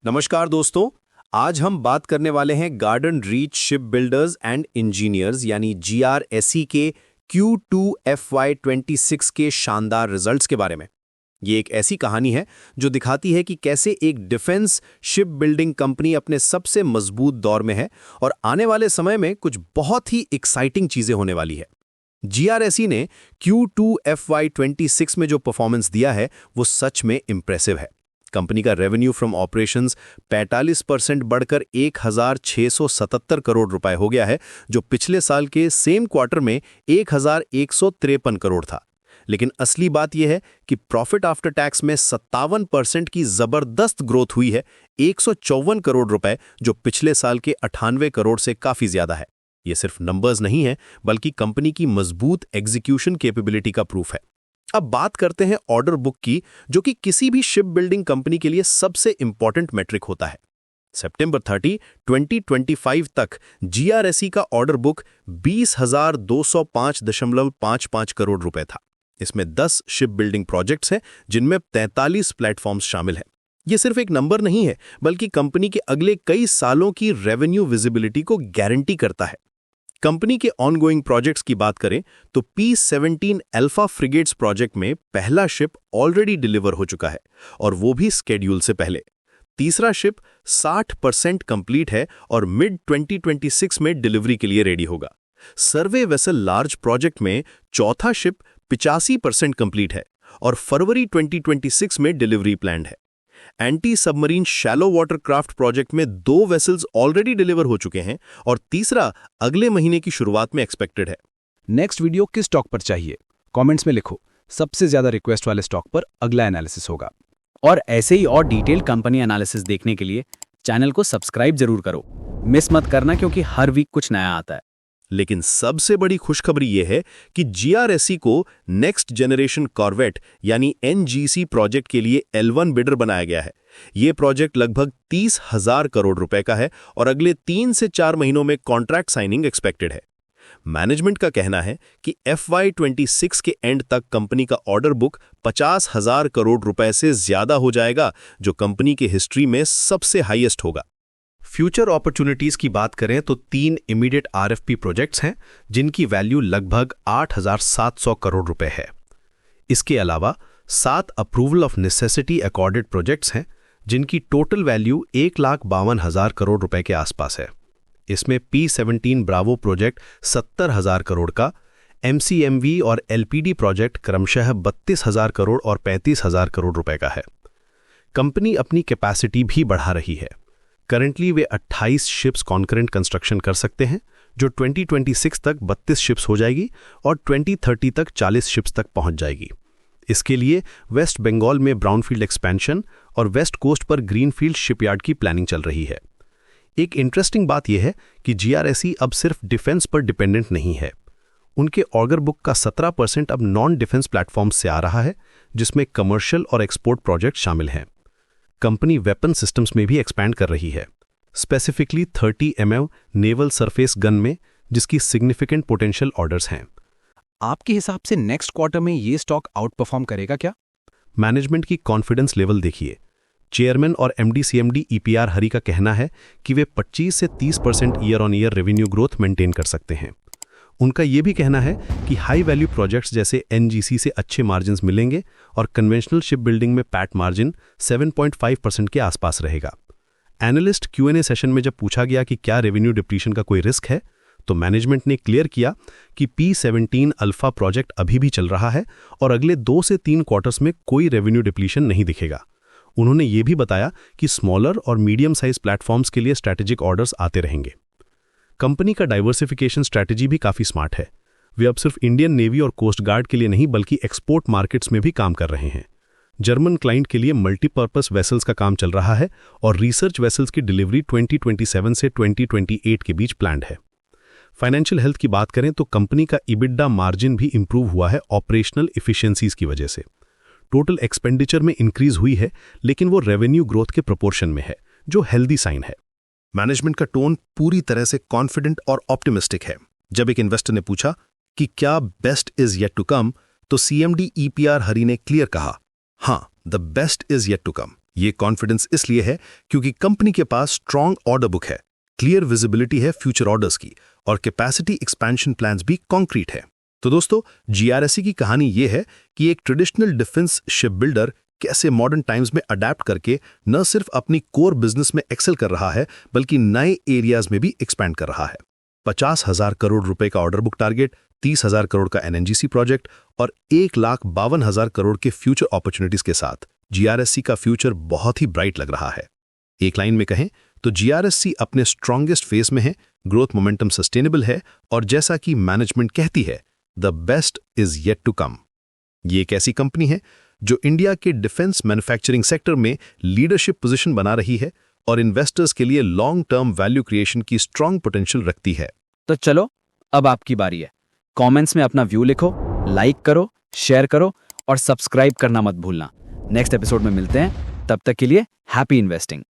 नमस्कार दोस्तों। आज हम बात करने वाले हैं garden reach ship builders and engineers यानी GRSE के Q2 FY26 के शानदार रिजल्ट्स के बारे में। ये एक ऐसी कहानी है जो दिखाती है कि कैसे एक डिफेंस शिप बिल्डिंग कंपनी अपने सबसे मजबूत दौर में है और आने वाले समय में कुछ बहुत ही एक्साइटिंग चीजें होने वाली है। GRSE ने Q2 FY26 में जो परफॉर्मेंस दिया है वो सच में इंप्रेसिव है। कंपनी का रेवेन्यू फ्रॉम ऑपरेशंस 45% बढ़कर 1,677 करोड़ रुपए हो गया है, जो पिछले साल के सेम क्वार्टर में 1,153 करोड़ था। लेकिन असली बात यह है कि प्रॉफिट आफ्टर टैक्स में 57% की जबरदस्त ग्रोथ हुई है, 154 करोड़ रुपए, जो पिछले साल के 98 करोड़ से काफी ज्यादा है। यह सिर्फ नंबर्स नहीं है, बल्कि कंपनी की मजबूत एग्जीक्यूशन कैपेबिलिटी का प्रूफ है। अब बात करते हैं ऑर्डर बुक की, जो कि किसी भी शिप बिल्डिंग कंपनी के लिए सबसे इंपॉर्टेंट मेट्रिक होता है। सितंबर 30, 2025 तक GRSE का ऑर्डर बुक 20,205.55 करोड़ रुपए था। इसमें 10 शिप बिल्डिंग प्रोजेक्ट्स हैं, जिनमें 43 प्लेटफॉर्म्स शामिल हैं। यह सिर्फ एक नंबर नहीं है, बल्कि कंपनी के अगले कई सालों की रेवेन्यू विजिबिलिटी को गारंटी करता है। कंपनी के ऑनगोइंग प्रोजेक्ट्स की बात करें तो P-17 अल्फा फ्रिगेट्स प्रोजेक्ट में पहला शिप ऑलरेडी डिलीवर हो चुका है, और वो भी स्केड्यूल से पहले। तीसरा शिप 60% कंप्लीट है और मिड 2026 में डिलीवरी के लिए रेडी होगा। सर्वे वेसल लार्ज प्रोजेक्ट में चौथा शिप 85% कंप्लीट है और फरवरी 2026 में डिलीवरी प्लान्ड है। Anti submarine shallow watercraft project में 2 वेसल्स ऑलरेडी डिलीवर हो चुके हैं और तीसरा अगले महीने की शुरुआत में एक्सपेक्टेड है। नेक्स्ट वीडियो किस स्टॉक पर चाहिए, कमेंट्स में लिखो। सबसे ज्यादा रिक्वेस्ट वाले स्टॉक पर अगला एनालिसिस होगा। और ऐसे ही और डिटेल कंपनी एनालिसिस देखने के लिए चैनल को सब्सक्राइब जरूर करो। मिस मत करना, क्योंकि हर वीक कुछ नया आता है। लेकिन सबसे बड़ी खुशखबरी यह है कि GRSE को नेक्स्ट जनरेशन कॉर्वेट यानी NGC प्रोजेक्ट के लिए L1 बिडर बनाया गया है। यह प्रोजेक्ट लगभग 30,000 करोड़ रुपए का है और अगले 3 से 4 महीनों में कॉन्ट्रैक्ट साइनिंग एक्सपेक्टेड है। मैनेजमेंट का कहना है कि FY26 के एंड तक कंपनी का ऑर्डर बुक 50,000 करोड़ रुपए से ज्यादा हो जाएगा, जो कंपनी के हिस्ट्री में सबसे हाईएस्ट होगा। फ्यूचर अपॉर्चुनिटीज की बात करें तो 3 इमीडिएट RFP प्रोजेक्ट्स हैं, जिनकी वैल्यू लगभग 8,700 करोड़ रुपए है। इसके अलावा 7 approval of necessity accorded projects हैं, जिनकी टोटल वैल्यू 1,52,000 करोड़ रुपए के आसपास है। इसमें P-17 ब्रावो प्रोजेक्ट 70,000 करोड़ का, MCMV और LPD प्रोजेक्ट क्रमशः 32,000 करोड़ और 35,000 करोड़ रुपए का है। कंपनी अपनी कैपेसिटी भी बढ़ा रही है। करंटली वे 28 शिप्स कॉन्करेंट कंस्ट्रक्शन कर सकते हैं, जो 2026 तक 32 शिप्स हो जाएगी और 2030 तक 40 शिप्स तक पहुंच जाएगी। इसके लिए वेस्ट बंगाल में ब्राउनफील्ड एक्सपेंशन और वेस्ट कोस्ट पर ग्रीनफील्ड शिपयार्ड की प्लानिंग चल रही है। एक इंटरेस्टिंग बात यह है कि GRSE अब सिर्फ डिफेंस पर डिपेंडेंट नहीं है। उनके ऑर्डर बुक का 17% अब नॉन डिफेंस प्लेटफॉर्म से आ रहा है, जिसमें कमर्शियल और एक्सपोर्ट प्रोजेक्ट शामिल हैं। कंपनी वेपन सिस्टम्स में भी एक्सपैंड कर रही है, specifically 30 mm naval surface gun में, जिसकी सिग्निफिकेंट पोटेंशियल ऑर्डर्स हैं। आपके हिसाब से नेक्स्ट क्वार्टर में ये स्टॉक आउट परफॉर्म करेगा क्या? मैनेजमेंट की कॉन्फिडेंस लेवल देखिए। चेयरमैन और MD/CMD EPR हरी का कहना है कि वे 25 से 30% year on year revenue growth maintain कर सकते हैं। उनका यह भी कहना है कि हाई वैल्यू प्रोजेक्ट्स जैसे NGC से अच्छे मार्जिन्स मिलेंगे और कन्वेंशनल शिप बिल्डिंग में पैट मार्जिन 7.5% के आसपास रहेगा। एनालिस्ट Q&A सेशन में जब पूछा गया कि क्या रेवेन्यू डिप्रीशन का कोई रिस्क है, तो मैनेजमेंट ने क्लियर किया कि P-17 अल्फा प्रोजेक्ट अभी भी चल रहा है और अगले 2 से 3 क्वार्टर्स में कोई रेवेन्यू डिप्लीशन नहीं दिखेगा। उन्होंने ये भी बताया कि स्मॉलर और मीडियम साइज प्लेटफॉर्म्स के लिए स्ट्रैटेजिक ऑर्डर्स आते रहेंगे। कंपनी का डाइवर्सिफिकेशन स्ट्रैटेजी भी काफी स्मार्ट है। वे अब सिर्फ इंडियन नेवी और कोस्ट गार्ड के लिए नहीं, बल्कि एक्सपोर्ट मार्केट्स में भी काम कर रहे हैं। जर्मन क्लाइंट के लिए मल्टीपर्पस वेसल्स का काम चल रहा है और रिसर्च वेसल्स की डिलीवरी 2027 से 2028 के बीच प्लान्ड है। फाइनेंशियल हेल्थ की बात करें तो कंपनी का EBITDA मार्जिन भी इंप्रूव हुआ है ऑपरेशनल इफिशियंसीज की वजह से। टोटल एक्सपेंडिचर में इंक्रीज हुई है, लेकिन वो रेवेन्यू ग्रोथ के प्रोपोर्शन में है, जो हेल्दी साइन है। मैनेजमेंट का टोन पूरी तरह से कॉन्फिडेंट और ऑप्टिमिस्टिक है। जब एक इन्वेस्टर ने पूछा कि क्या best is yet to come, तो CMD EPR हरी ने क्लियर कहा, हाँ, the best is yet to come. ये कॉन्फिडेंस इसलिए है क्योंकि कंपनी के पास स्ट्रॉन्ग ऑर्डर बुक है, क्लियर विजिबिलिटी है फ्यूचर ऑर्डर्स की और कैपेसिटी एक्सपेंशन प्लान्स भी कॉन्क्रीट है। तो दोस्तों, जीआरएससी की कहानी ये है कि एक ट्रेडिशनल डिफेंस शिप बिल्डर कैसे मॉडर्न टाइम्स में अडेप्ट करके न सिर्फ अपनी कोर बिजनेस में एक्सेल कर रहा है बल्कि नए एरियाज में भी एक्सपैंड कर रहा है। 50,000 करोड़ रुपए का ऑर्डर बुक टारगेट, 30,000 करोड़ का एनएनजीसी प्रोजेक्ट और 1,52,000 करोड़ के फ्यूचर अपॉर्चुनिटीज के साथ जीआरएससी का फ्यूचर बहुत ही ब्राइट लग रहा है। एक लाइन में कहें तो जीआरएससी अपने स्ट्रॉन्गेस्ट फेज में है, ग्रोथ मोमेंटम सस्टेनेबल है और जैसा कि मैनेजमेंट कहती है, the best is yet to come. ये एक ऐसी कंपनी है जो इंडिया के डिफेंस मैन्युफैक्चरिंग सेक्टर में लीडरशिप पोजीशन बना रही है और इन्वेस्टर्स के लिए लॉन्ग टर्म वैल्यू क्रिएशन की स्ट्रॉन्ग पोटेंशियल रखती है। तो चलो, अब आपकी बारी है। कमेंट्स में अपना व्यू लिखो, लाइक करो, शेयर करो और सब्सक्राइब करना मत भूलना। नेक्स्ट एपिसोड में मिलते हैं, तब तक के लिए हैप्पी इन्वेस्टिंग।